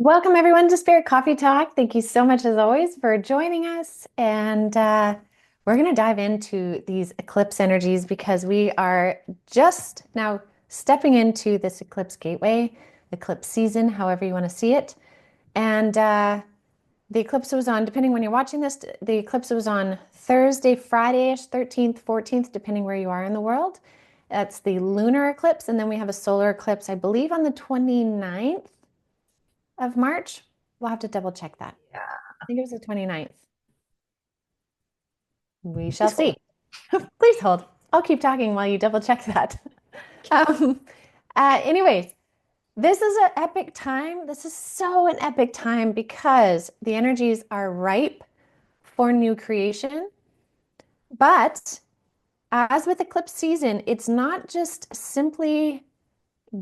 Welcome everyone to Spirit Coffee Talk. Thank you so much as always for joining us. And we're going to dive into these eclipse energies because we are just now stepping into this eclipse gateway, eclipse season, however you want to see it. And the eclipse was on, depending when you're watching this, the eclipse was on Thursday, Friday-ish, 13th, 14th, depending where you are in the world. That's the lunar eclipse. And then we have a solar eclipse, I believe, on the 29th of March. We'll have to double check that. Yeah. I think it was the 29th. We shall Please hold. see. Please hold. I'll keep talking while you double check that. Um, anyways, this is an epic time. This is so an epic time because the energies are ripe for new creation. But as with eclipse season, it's not just simply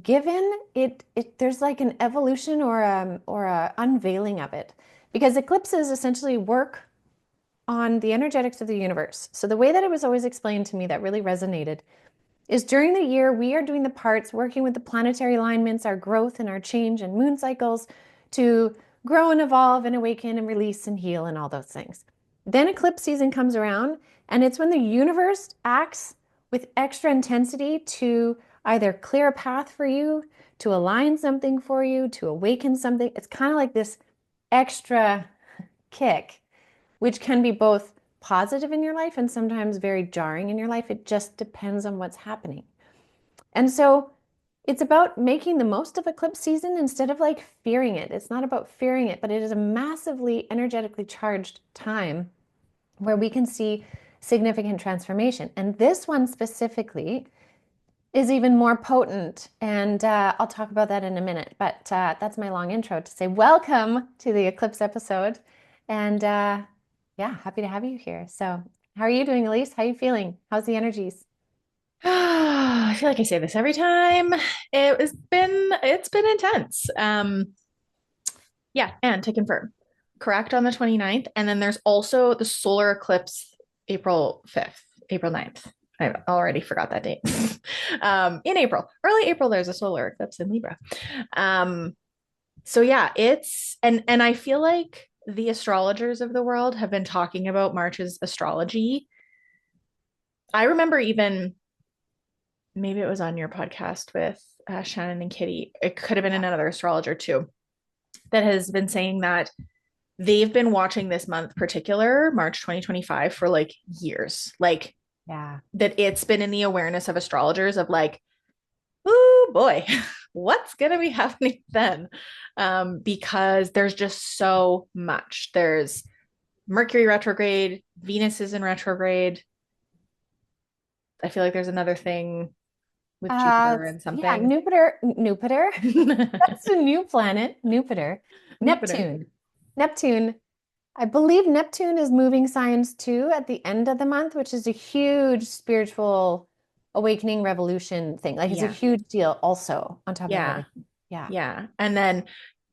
given. It there's like an evolution or a unveiling of it because eclipses essentially work on the energetics of the universe. So the way that it was always explained to me that really resonated is during the year, we are doing the parts, working with the planetary alignments, our growth and our change and moon cycles to grow and evolve and awaken and release and heal and all those things. Then eclipse season comes around, and it's when the universe acts with extra intensity to either clear a path for you, to align something for you, to awaken something. It's kind of like this extra kick, which can be both positive in your life and sometimes very jarring in your life. It just depends on what's happening. And so it's about making the most of eclipse season instead of like fearing it. It's not about fearing it, but it is a massively energetically charged time where we can see significant transformation. And this one specifically is even more potent. And I'll talk about that in a minute. But that's my long intro to say welcome to the eclipse episode. And yeah, happy to have you here. So, how are you doing, Elyse? How are you feeling? How's the energies? I feel like I say this every time. It's been intense. Yeah, and to confirm, correct on the 29th. And then there's also the solar eclipse April 5th, April 9th. I already forgot that date. In April, early April, there's a solar eclipse in Libra. Um, so yeah, and I feel like the astrologers of the world have been talking about March's astrology. I remember even maybe it was on your podcast with Shannon and Kitty. It could have been another astrologer too that has been saying that they've been watching this month particular March 2025 for like years. Like Yeah. that it's been in the awareness of astrologers of like, oh boy, what's going to be happening then? Because there's just so much. There's Mercury retrograde, Venus is in retrograde. I feel like there's another thing with Jupiter and Yeah, something. Jupiter. That's a new planet, Jupiter. Jupiter. Neptune. Neptune. I believe Neptune is moving signs too at the end of the month, which is a huge spiritual awakening revolution thing. Like it's a Yeah. huge deal also on top of Yeah. everything. Yeah. Yeah. And then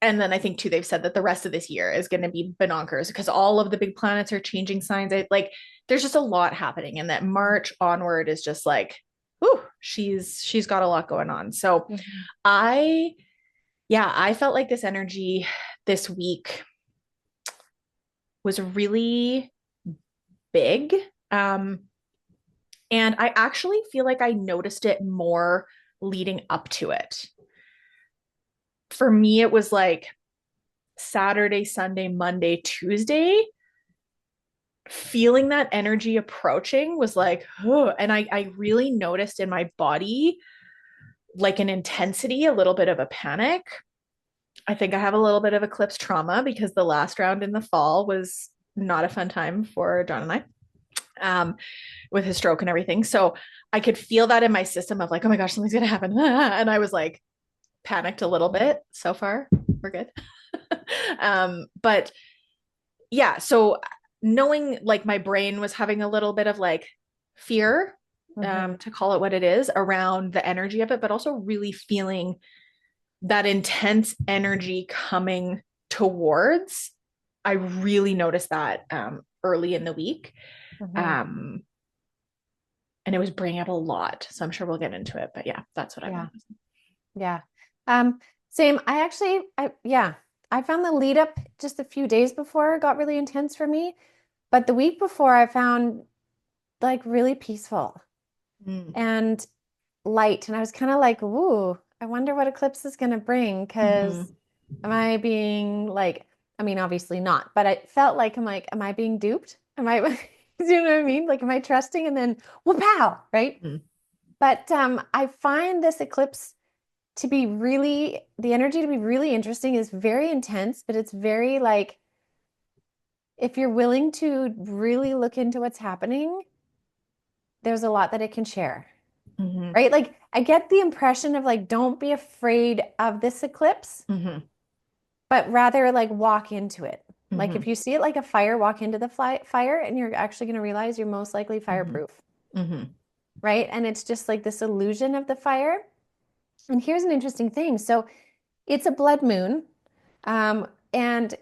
I think too, they've said that the rest of this year is going to be bonkers because all of the big planets are changing signs. Like there's just a lot happening, and that March onward is just like, ooh, she's got a lot going on. So Mhm. I yeah, I felt like this energy this week was really big. Um, and I actually feel like I noticed it more leading up to it. For me, it was like Saturday, Sunday, Monday, Tuesday, feeling that energy approaching was like, oh, and I really noticed in my body like an intensity, a little bit of a panic. I think I have a little bit of eclipse trauma because the last round in the fall was not a fun time for John and I, with his stroke and everything. So I could feel that in my system of like, oh my gosh, something's gonna happen. And I was like panicked a little bit. So far, we're good. But yeah, so knowing like my brain was having a little bit of like fear, Mhm. to call it what it is, around the energy of it, but also really feeling that intense energy coming towards. I really noticed that early in the week. Mhm. Um, and it was bringing up a lot. So I'm sure we'll get into it. But yeah, that's what I've been Yeah. noticing. Yeah. Same. I actually, yeah. I found the lead up just a few days before got really intense for me. But the week before I found like really peaceful Mm. and light. And I was kind of like, ooh, I wonder what eclipse is going to bring. Because Mhm. am I being like, I mean, obviously not, but I felt like, I'm like, am I being duped? Am I, do you know what I mean? Like, am I trusting? And then, well, pow, right? Mm. But I find this eclipse to be really, the energy to be really interesting, is very intense, but it's very like, if you're willing to really look into what's happening, there's a lot that it can share, Mhm. right? Like, I get the impression of like, don't be afraid of this eclipse, Mhm. but rather like walk into it. Like, if Mhm. you see it like a fire, walk into the fire, and you're actually going to realize you're most likely Mhm. fireproof, Mhm. right? And it's just like this illusion of the fire. And here's an interesting thing. So it's a blood moon, and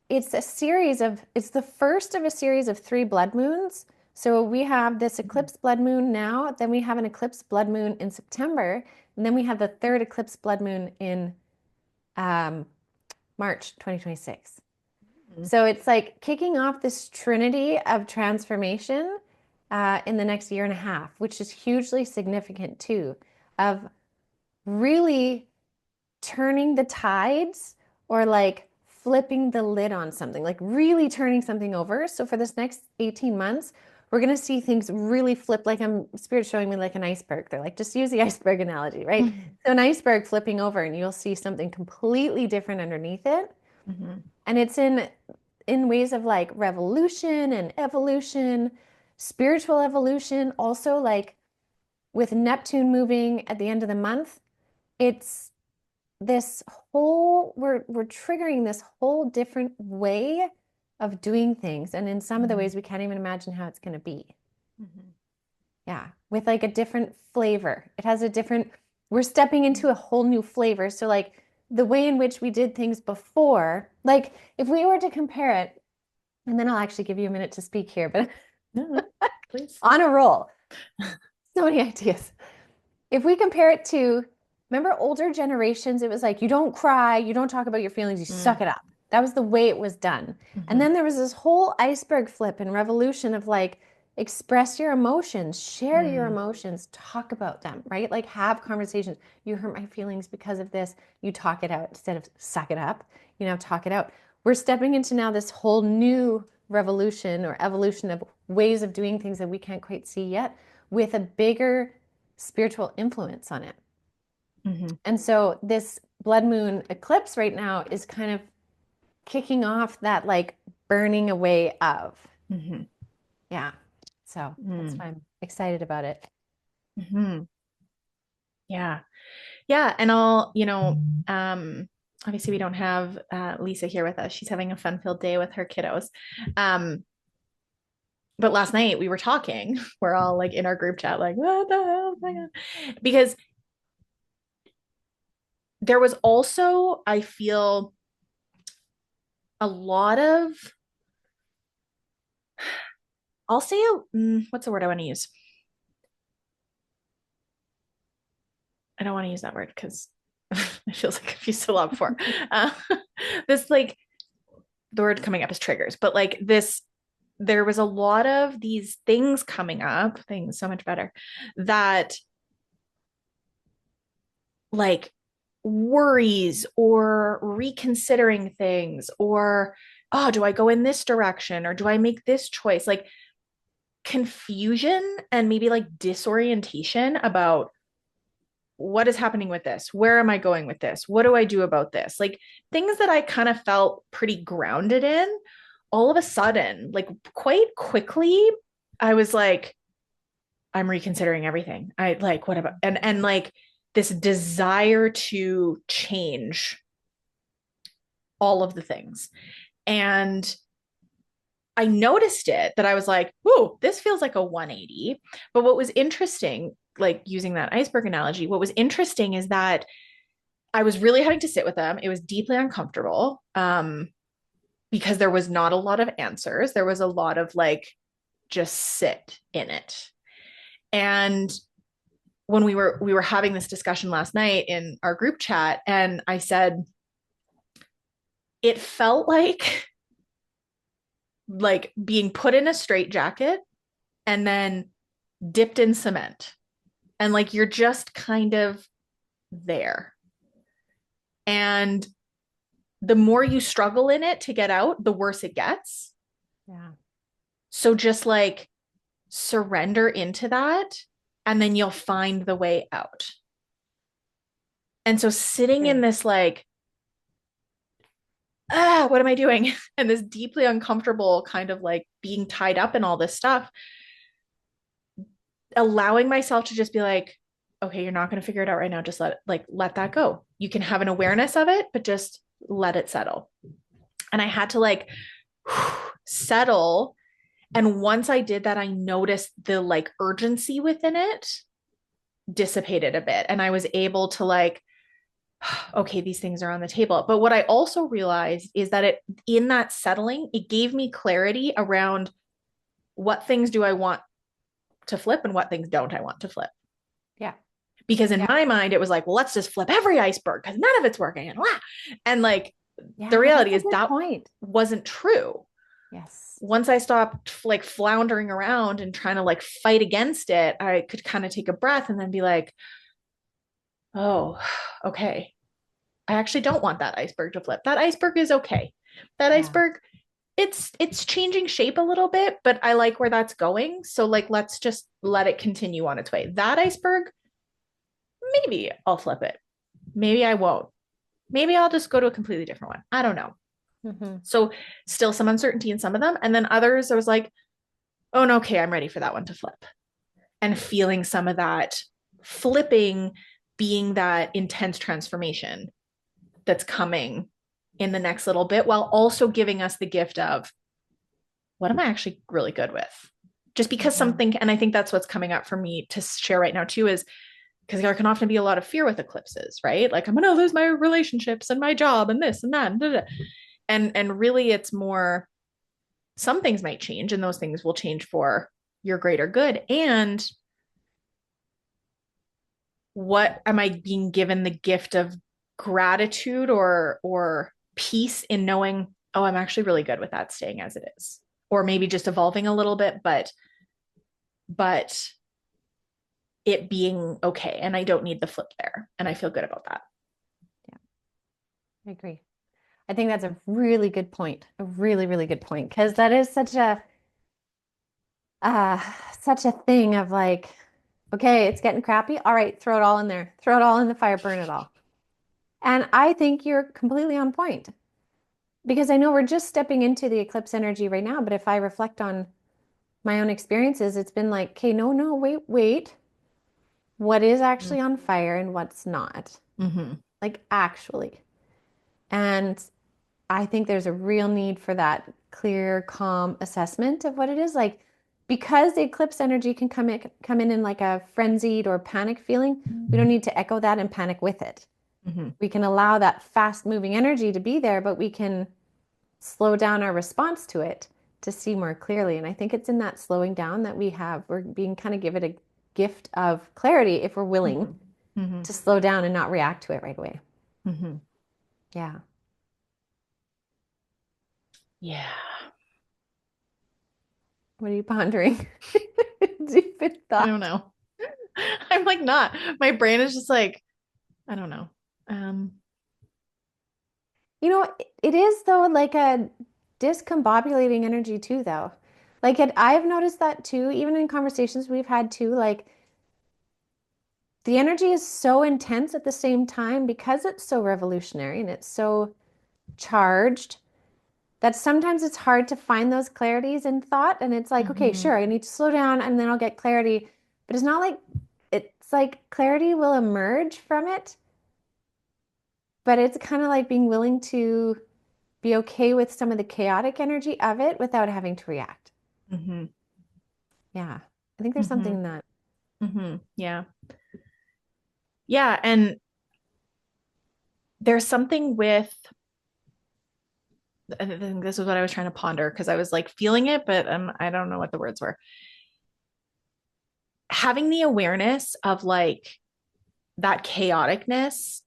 it's the first of a series of three blood moons. So we have this Mhm. eclipse blood moon now, then we have an eclipse blood moon in September, and then we have the third eclipse blood moon in um, March 2026. Mhm. So it's like kicking off this trinity of transformation in the next year and a half, which is hugely significant too, of really turning the tides, or like flipping the lid on something, like really turning something over. So for this next 18 months, we're going to see things really flip. Like, Spirit showing me like an iceberg. They're like, just use the iceberg analogy, right? Mhm. So an iceberg flipping over, and you'll see something completely different underneath it. Mhm. And it's in ways of like revolution and evolution, spiritual evolution, also like with Neptune moving at the end of the month. It's this whole we're triggering this whole different way of doing things, and in some of the Mhm. ways we can't even imagine how it's going to be. Mhm. Yeah, with like a different flavor. It has a different, we're stepping into a whole new flavor. So like the way in which we did things before, like if we were to compare it, and then I'll actually give you a minute to speak here, but No, no, please. on a roll, so many ideas. If we compare it to, remember older generations, it was like, you don't cry, you don't talk about your feelings, you suck Mm. it up. That was the way it was done. And Mhm. then there was this whole iceberg flip and revolution of like, express your emotions, share your Mm. emotions, talk about them, right? Like, have conversations. You hurt my feelings because of this. You talk it out instead of suck it up, talk it out. We're stepping into now this whole new revolution or evolution of ways of doing things that we can't quite see yet, with a bigger spiritual influence on it. Mhm. And so this blood moon eclipse right now is kind of kicking off that like burning away of. Mhm. Yeah. So that's Mm. why I'm excited about it. Mhm. Yeah. Yeah. And I'll, obviously we don't have Lisa here with us. She's having a fun-filled day with her kiddos. Um, but last night we were talking. We're all like in our group chat, like, what the hell? Oh my God. Because there was also, I feel, a lot of, I'll say, what's the word I want to use? I don't want to use that word because it feels like I've used it a lot before. Uh, this, like, the word coming up is triggers, but like this, there was a lot of these things coming up, things so much better, that like worries or reconsidering things, or, oh, do I go in this direction or do I make this choice? Like confusion and maybe like disorientation about what is happening with this? Where am I going with this? What do I do about this? Like things that I kind of felt pretty grounded in. All of a sudden, like quite quickly, I was like, I'm reconsidering everything. I like, what about, and like this desire to change all of the things. And I noticed it, that I was like, "Ooh, this feels like a 180." But what was interesting, like using that iceberg analogy, what was interesting is that I was really having to sit with them. It was deeply uncomfortable, because there was not a lot of answers. There was a lot of like, just sit in it. And when we were having this discussion last night in our group chat, and I said, it felt like being put in a straitjacket and then dipped in cement. And like you're just kind of there. And the more you struggle in it to get out, the worse it gets. Yeah. So just like surrender into that, and then you'll find the way out. And so sitting in this like, what am I doing? And this deeply uncomfortable kind of like being tied up in all this stuff, allowing myself to just be like, okay, you're not going to figure it out right now. Just let that go. You can have an awareness of it, but just let it settle. And I had to like settle. And once I did that, I noticed the like urgency within it dissipated a bit. And I was able to like, okay, these things are on the table. But what I also realized is that in that settling, it gave me clarity around what things do I want to flip and what things don't I want to flip. Yeah. Because in my mind, it was like, well, let's just flip every iceberg because none of it's working. And like, the reality is that wasn't true. Yes. Once I stopped like floundering around and trying to like fight against it, I could kind of take a breath and then be like, oh, okay. I actually don't want that iceberg to flip. That iceberg is okay. That iceberg, it's changing shape a little bit, but I like where that's going. So like, let's just let it continue on its way. That iceberg, maybe I'll flip it. Maybe I won't. Maybe I'll just go to a completely different one. I don't know. Mm-hmm. So still some uncertainty in some of them. And then others, I was like, oh, no, okay, I'm ready for that one to flip. And feeling some of that flipping being that intense transformation that's coming in the next little bit, while also giving us the gift of what am I actually really good with? Just because something, and I think that's what's coming up for me to share right now too, is because there can often be a lot of fear with eclipses, right? Like I'm going to lose my relationships and my job and this and that. And really it's more, some things might change and those things will change for your greater good. And what am I being given the gift of gratitude or peace in knowing, oh, I'm actually really good with that staying as it is, or maybe just evolving a little bit, but it being okay. And I don't need the flip there. And I feel good about that. Yeah, I agree. I think that's a really good point. A really, really good point. Because that is such a thing of like, okay, it's getting crappy. All right, throw it all in there. Throw it all in the fire, burn it all. And I think you're completely on point. Because I know we're just stepping into the eclipse energy right now, but if I reflect on my own experiences, it's been like, okay, no, wait. What is actually on fire and what's not? Mm-hmm. Like actually. And I think there's a real need for that clear, calm assessment of what it is. Like, because the eclipse energy can come in like a frenzied or panic feeling, we don't need to echo that and panic with it. Mm-hmm. We can allow that fast moving energy to be there, but we can slow down our response to it to see more clearly. And I think it's in that slowing down that we're being kind of given a gift of clarity if we're willing to slow down and not react to it right away. Mm-hmm. Yeah. Yeah. What are you pondering? Deep in thought. I don't know. I'm like not. My brain is just like, I don't know. You know, it is though like a discombobulating energy too, though. Like I've noticed that too, even in conversations we've had too, like the energy is so intense at the same time because it's so revolutionary and it's so charged that sometimes it's hard to find those clarities in thought. And it's like, okay, sure, I need to slow down and then I'll get clarity. But it's not like, it's like clarity will emerge from it. But it's kind of like being willing to be okay with some of the chaotic energy of it without having to react. Mm-hmm. Yeah. I think there's something in that. Mm-hmm. Yeah. Yeah. And there's something with, I think this is what I was trying to ponder because I was like feeling it, but I don't know what the words were. Having the awareness of like that chaoticness,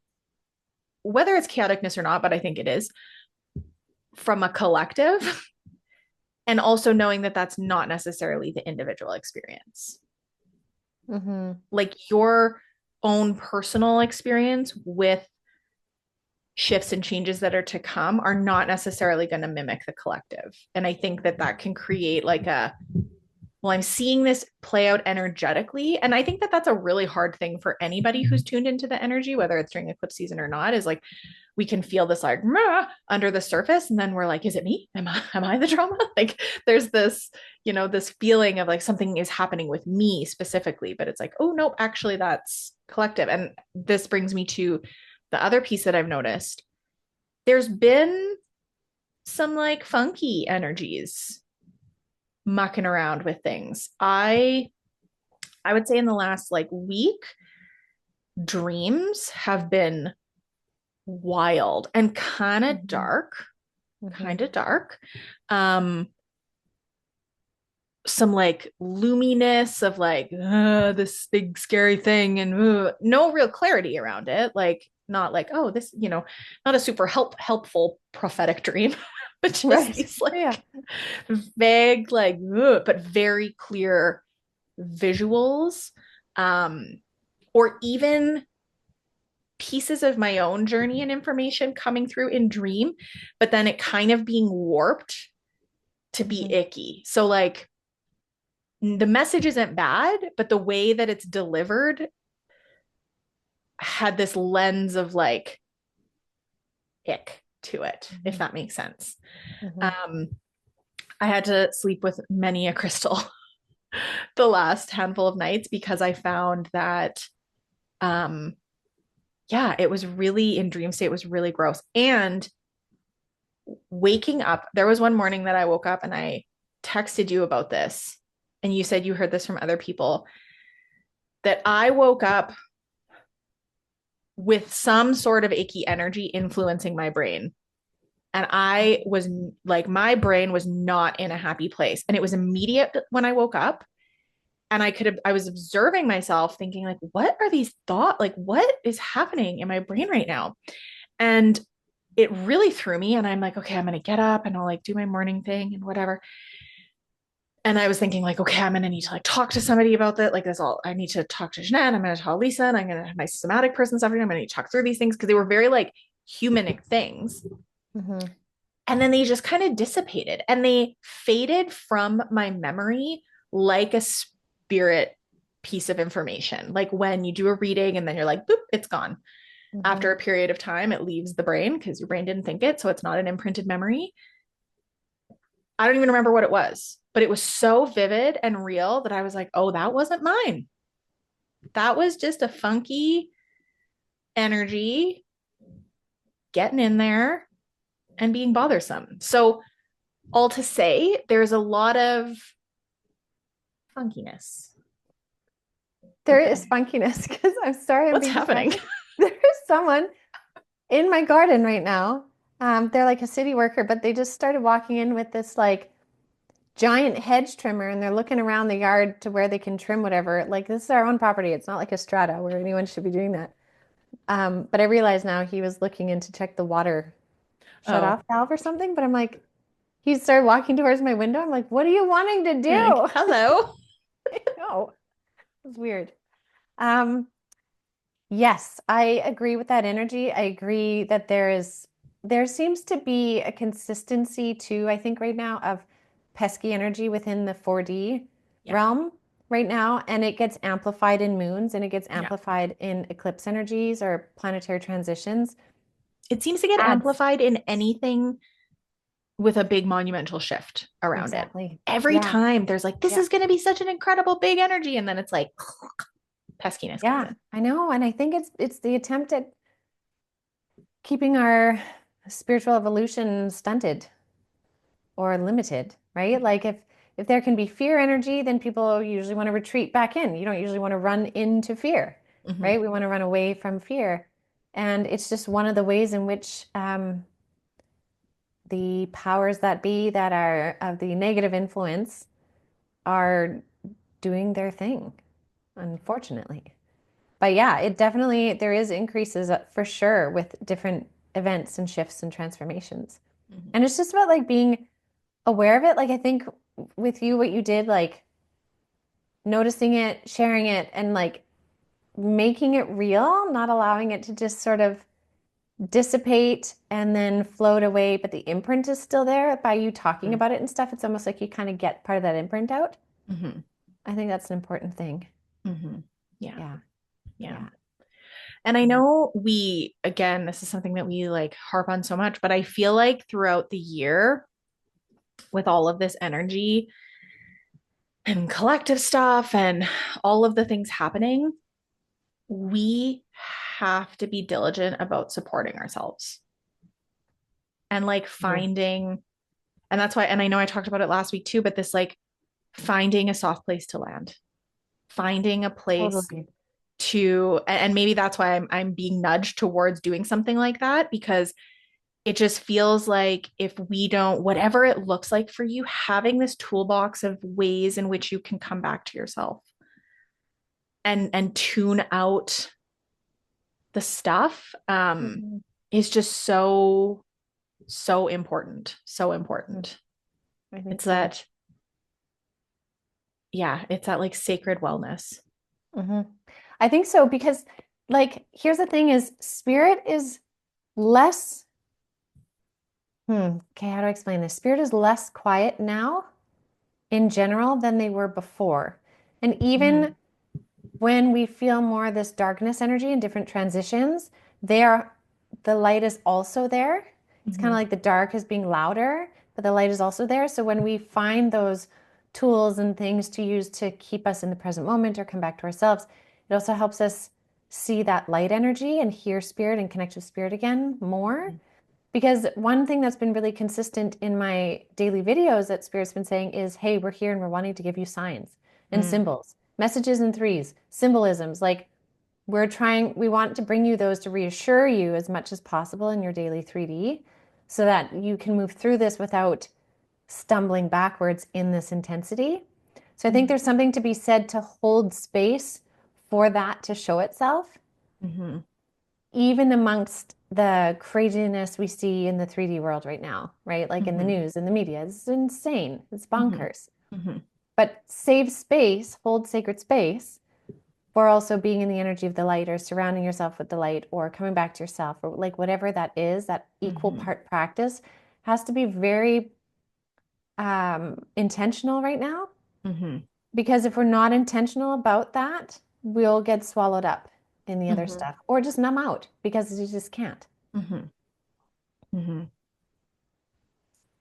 whether it's chaoticness or not, but I think it is, from a collective, and also knowing that that's not necessarily the individual experience. Mm-hmm. Like your own personal experience with shifts and changes that are to come are not necessarily going to mimic the collective. And I think that that can create like a, well, I'm seeing this play out energetically. And I think that that's a really hard thing for anybody who's tuned into the energy, whether it's during eclipse season or not, is like we can feel this like under the surface. And then we're like, is it me? Am I the drama? Like there's this, this feeling of like something is happening with me specifically, but it's like, oh, no, actually that's collective. And this brings me to the other piece that I've noticed. There's been some like funky energies mucking around with things. I would say in the last like week, dreams have been wild and kind of dark, kind of dark. Some like loominess of like this big scary thing and no real clarity around it. Like not like, oh, this, not a super helpful prophetic dream, but just these like vague, like, but very clear visuals, or even pieces of my own journey and information coming through in dream, but then it kind of being warped to be icky. So like the message isn't bad, but the way that it's delivered had this lens of like ick to it, if that makes sense. I had to sleep with many a crystal the last handful of nights because I found that it was really in dream state, was really gross. And waking up, there was one morning that I woke up and I texted you about this, and you said you heard this from other people, that I woke up with some sort of icky energy influencing my brain. And I was like, my brain was not in a happy place. And it was immediate when I woke up. And I was observing myself thinking like, what are these thoughts? Like, what is happening in my brain right now? And it really threw me. And I'm like, okay, I'm going to get up and I'll like do my morning thing and whatever. And I was thinking like, okay, I'm going to need to like talk to somebody about that. Like I need to talk to Ginette. I'm going to tell Elyse, and I'm going to have my somatic person stuff. I'm going to need to talk through these things because they were very like humanic things. And then they just kind of dissipated and they faded from my memory like a spirit piece of information. Like when you do a reading and then you're like, boop, it's gone. After a period of time, it leaves the brain because your brain didn't think it. So it's not an imprinted memory. I don't even remember what it was, but it was so vivid and real that I was like, oh, that wasn't mine. That was just a funky energy getting in there and being bothersome. So all to say, there's a lot of funkiness. There is funkiness because I'm sorry. What's happening? There's someone in my garden right now. They're like a city worker, but they just started walking in with this like giant hedge trimmer and they're looking around the yard to where they can trim whatever. Like this is our own property. It's not like a strata where anyone should be doing that. But I realize now he was looking in to check the water shut off valve or something. But I'm like, he started walking towards my window. I'm like, what are you wanting to do? Like, hello. I know. It was weird. Yes, I agree with that energy. I agree that there seems to be a consistency too, I think right now of pesky energy within the 4D realm right now, and it gets amplified in moons and it gets amplified in eclipse energies or planetary transitions. It seems to get amplified in anything with a big monumental shift around it. Every time there's like, this is going to be such an incredible big energy. And then it's like peskiness. Yeah, I know. And I think it's the attempt at keeping our spiritual evolution stunted or limited, right? Like if there can be fear energy, then people usually want to retreat back in. You don't usually want to run into fear, right? We want to run away from fear. And it's just one of the ways in which the powers that be that are of the negative influence are doing their thing, unfortunately. But yeah, it definitely, there is increases for sure with different events and shifts and transformations. Mhm. And it's just about like being aware of it. Like I think with you, what you did, like noticing it, sharing it, and like making it real, not allowing it to just sort of dissipate and then float away, but the imprint is still there by you talking Mhm. about it and stuff. It's almost like you kind of get part of that imprint out. Mhm. I think that's an important thing. Mhm. Yeah. Yeah. Yeah. Yeah. And I Yeah. know again, this is something that we like harp on so much, but I feel like throughout the year, with all of this energy and collective stuff and all of the things happening, we have to be diligent about supporting ourselves and like Mhm. finding, and that's why, and I know I talked about it last week too, but this like finding a soft place to land, finding a place Totally. and maybe that's why I'm being nudged towards doing something like that, because it just feels like if we don't, whatever it looks like for you, having this toolbox of ways in which you can come back to yourself and tune out the stuff Mhm. is just so important, so Mhm. important. I think It's so. that, yeah, it's that like sacred wellness. Hmm. I think so because, like, here's the thing: is spirit is less. Okay, how do I explain this? Spirit is less quiet now in general than they were before, and Mm-hmm. even when we feel more of this darkness energy in different transitions, there the light is also there. It's kind Mm-hmm. of like the dark is being louder, but the light is also there. So when we find those tools and things to use to keep us in the present moment or come back to ourselves, it also helps us see that light energy and hear spirit and connect with spirit again more. Because one thing that's been really consistent in my daily videos that Spirit's been saying is, hey, we're here and we're wanting to give you signs and Mm-hmm. symbols, messages in threes, symbolisms. Like we want to bring you those to reassure you as much as possible in your daily 3D so that you can move through this without stumbling backwards in this intensity. So I think there's something to be said to hold space for that to show itself Mm-hmm. even amongst the craziness we see in the 3D world right now, right? Like in the Mm-hmm. news, in the media, it's insane. It's Mm-hmm. bonkers. Mm-hmm. But save space, hold sacred space for also being in the energy of the light or surrounding yourself with the light or coming back to yourself or like whatever that is, that equal Mm-hmm. part practice has to be very intentional right now. Mm-hmm. Because if we're not intentional about that, we'll get swallowed up in the other Mm-hmm. stuff or just numb out because you just can't. Mm-hmm. Mm-hmm.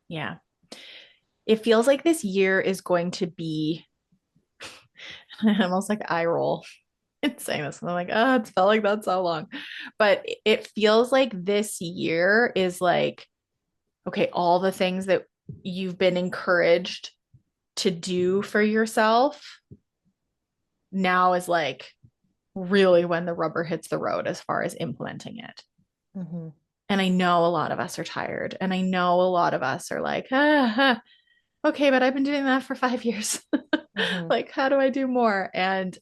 Yeah. It feels like this year is going to be almost like eye roll in saying this. And I'm like, oh, it's felt like that so long. But it feels like this year is like, okay, all the things that you've been encouraged to do for yourself now is like really when the rubber hits the road as far as implementing it. Mhm. And I know a lot of us are tired. And I know a lot of us are like, okay, but I've been doing that for 5 years. Mhm. Like, how do I do more? And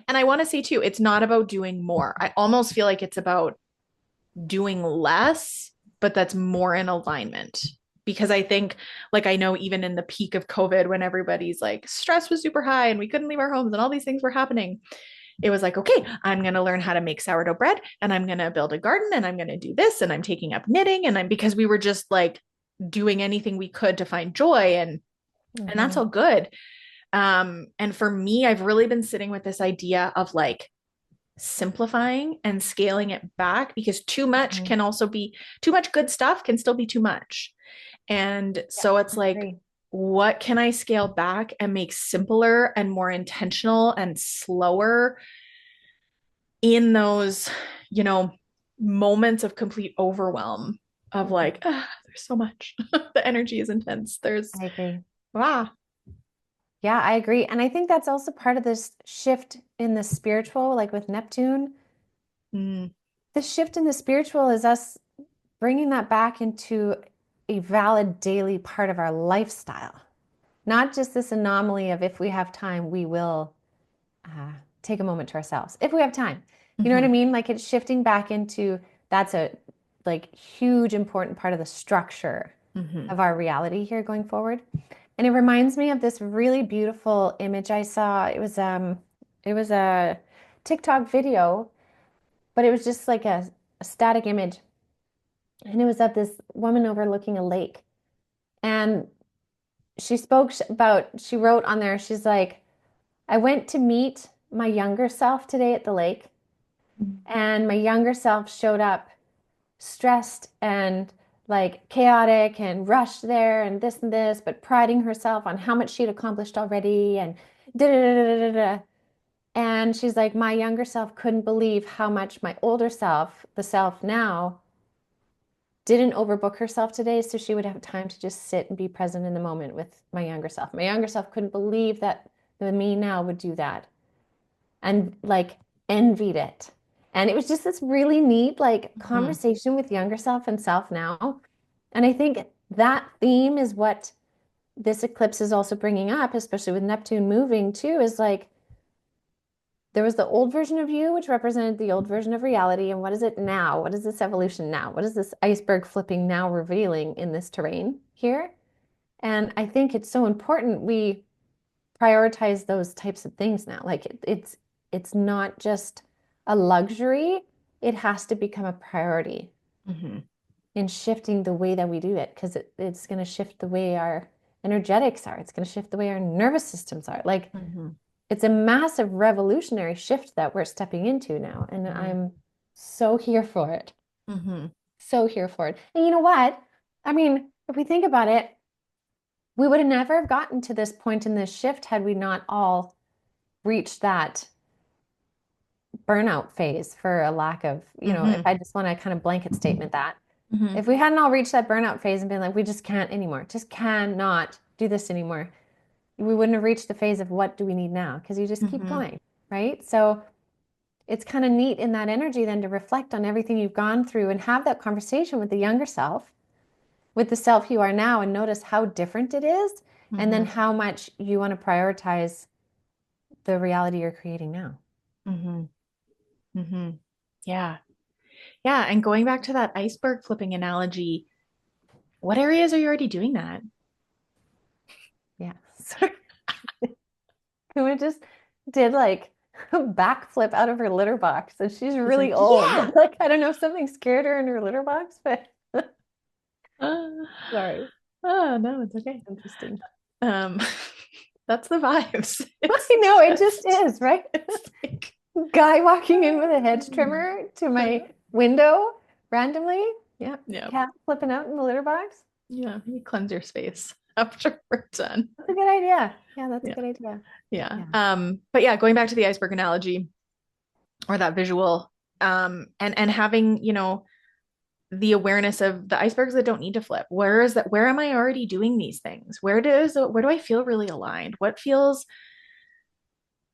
I want to say too, it's not about doing more. I almost feel like it's about doing less, but that's more in alignment. Because I think, like, I know even in the peak of COVID, when everybody's like, stress was super high and we couldn't leave our homes and all these things were happening, it was like, okay, I'm going to learn how to make sourdough bread and I'm going to build a garden and I'm going to do this and I'm taking up knitting. And I'm because we were just like doing anything we could to find joy and that's Mhm. all good. And for me, I've really been sitting with this idea of like simplifying and scaling it back because too much Mhm. can also be too much good stuff can still be too much. And Yeah, so it's I like, agree. what can I scale back and make simpler and more intentional and slower in those, you know, moments of complete overwhelm of Mhm. like, there's so much. The energy is intense. There's, I agree. ah, Yeah, I agree. And I think that's also part of this shift in the spiritual, like with Neptune. mm, The shift in the spiritual is us bringing that back into a valid daily part of our lifestyle, not just this anomaly of if we have time, we will uh, take a moment to ourselves. If we have time, you know what I mhm, mean? Like it's shifting back into that's a like huge important part of the structure of our reality here going forward. And it reminds me of this really beautiful image I saw. It was a TikTok video, but it was just like a static image. And it was of this woman overlooking a lake. And she wrote on there, she's like, I went to meet my younger self today at the lake, and my younger self showed up stressed and like chaotic and rushed there and this, but priding herself on how much she'd accomplished already and da da da da da da. And she's like, my younger self couldn't believe how much my older self, the self now, didn't overbook herself today so she would have time to just sit and be present in the moment with my younger self. My younger self couldn't believe that the me now would do that and like envied it. And it was just this really neat like conversation with younger self and self now. And I think that theme is what this eclipse is also bringing up, especially with Neptune moving too, is like there was the old version of you, which represented the old version of reality. And what is it now? What is this evolution now? What is this iceberg flipping now revealing in this terrain here? And I think it's so important we prioritize those types of things now. Like it's not just a luxury, it has to become a priority in shifting the way that we do it, because it's going to shift the way our energetics are. It's going to shift the way our nervous systems are. Like it's a massive revolutionary shift that we're stepping into now. And I'm so here for it. So here for it. And you know what? I mean, if we think about it, we would have never gotten to this point in this shift had we not all reached that burnout phase, for a lack of, if I just want to kind of blanket statement that. If we hadn't all reached that burnout phase and been like, we just can't anymore, just cannot do this anymore, we wouldn't have reached the phase of what do we need now? Because you just keep going, right? So it's kind of neat in that energy then to reflect on everything you've gone through and have that conversation with the younger self, with the self you are now, and notice how different it is, and then how much you want to prioritize the reality you're creating now. Yeah. Yeah. And going back to that iceberg flipping analogy, what areas are you already doing that? Yeah. Who just did like a backflip out of her litter box, and she's really like, old. yeah. Like, I don't know if something scared her in her litter box, but sorry. Oh, no, it's okay. Interesting. That's the vibes. I know, it just is, right? It's like guy walking in with a hedge trimmer to my window randomly. Yeah. Cat flipping out in the litter box. Yeah, you cleanse your space after we're done. That's a good idea. Yeah, that's a good idea. Yeah. But yeah, going back to the iceberg analogy or that visual, and having, the awareness of the icebergs that don't need to flip. Where am I already doing these things? Where do I feel really aligned? What feels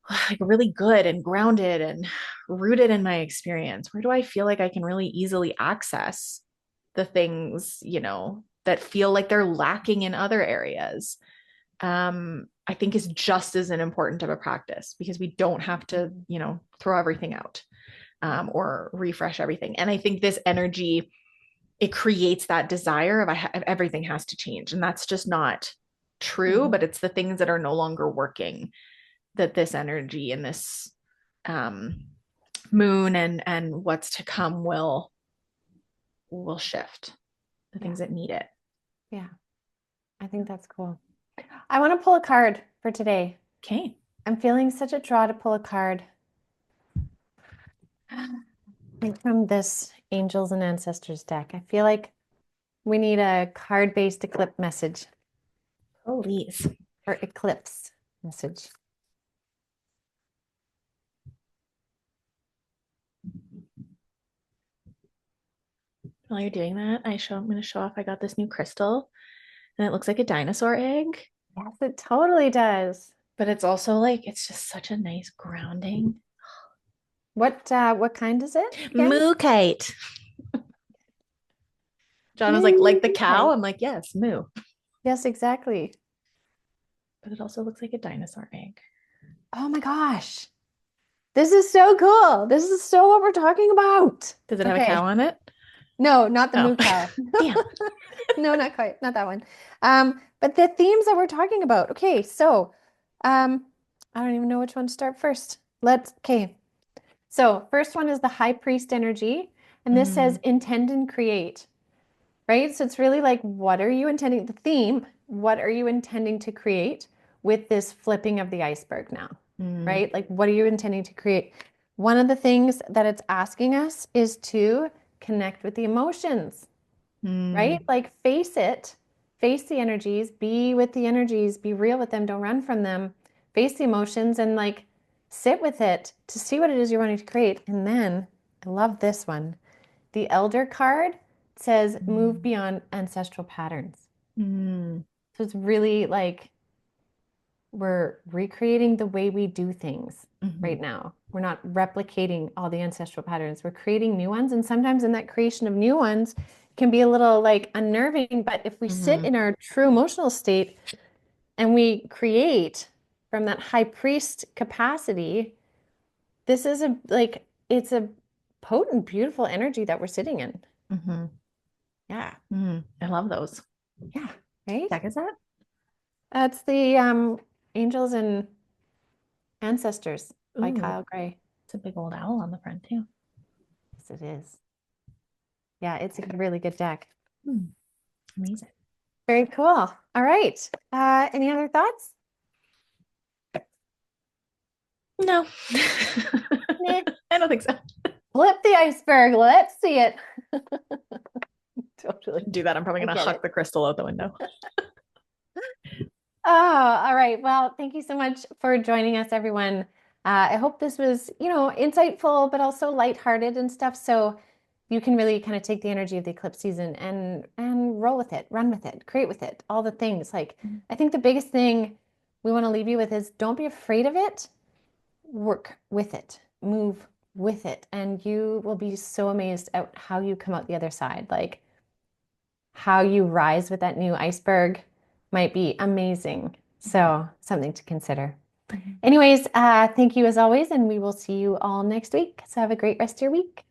like really good and grounded and rooted in my experience? Where do I feel like I can really easily access the things, that feel like they're lacking in other areas? I think is just as an important of a practice, because we don't have to, throw everything out, or refresh everything. And I think this energy, it creates that desire of everything has to change. And that's just not true, but it's the things that are no longer working that this energy and this moon and what's to come will shift the things that need it. Yeah. I think that's cool. I want to pull a card for today. Okay. I'm feeling such a draw to pull a card. Like from this Angels and Ancestors deck. I feel like we need a card-based eclipse message. Please. Or eclipse message. While you're doing that, I'm going to show off. I got this new crystal, and it looks like a dinosaur egg. Yes, it totally does. But it's also like, it's just such a nice grounding. What kind is it? Moo-kite. John was like the cow. I'm like, yes, moo. Yes, exactly. But it also looks like a dinosaur egg. Oh my gosh. This is so cool. This is so what we're talking about. Does it have a cow on it? No, not the Oh, moo cow. damn. No, not quite. Not that one. But the themes that we're talking about. Okay, so I don't even know which one to start first. Okay. So first one is the high priest energy, and this says Mm, intend and create, right? So it's really like, what are you intending? The theme, what are you intending to create with this flipping of the iceberg now, mm, right? Like, what are you intending to create? One of the things that it's asking us is to connect with the emotions, right? mm, Like, face it, face the energies, be with the energies, be real with them, don't run from them, face the emotions, and like sit with it to see what it is you're wanting to create. And then I love this one. The Elder card says move mm, beyond ancestral patterns. mm, So it's really like we're recreating the way we do things mhm, right now. We're not replicating all the ancestral patterns. We're creating new ones. And sometimes in that creation of new ones can be a little like unnerving. But if we sit mhm, in our true emotional state and we create from that high priest capacity, this is a like it's a potent, beautiful energy that we're sitting in. mhm, Yeah. I love those. Yeah. Right? Deck is that? That's the Angels and Ancestors by Ooh, Kyle Gray. it's a big old owl on the front too. Yes, it is. Yeah, it's a really good deck. Hmm, amazing. Very cool. All right. Any other thoughts? No, Nah. I don't think so. Flip the iceberg. Let's see it. Totally. Do that. I'm probably I gonna get huck it. the crystal out the window. Oh, all right. Well, thank you so much for joining us, everyone. I hope this was, insightful, but also lighthearted and stuff. So you can really kind of take the energy of the eclipse season and roll with it, run with it, create with it, all the things. Like I think the biggest thing we want to leave you with is don't be afraid of it. Work with it, move with it, and you will be so amazed at how you come out the other side. Like how you rise with that new iceberg might be amazing. So, something to consider. Mhm. Anyways, thank you as always, and we will see you all next week. So, have a great rest of your week.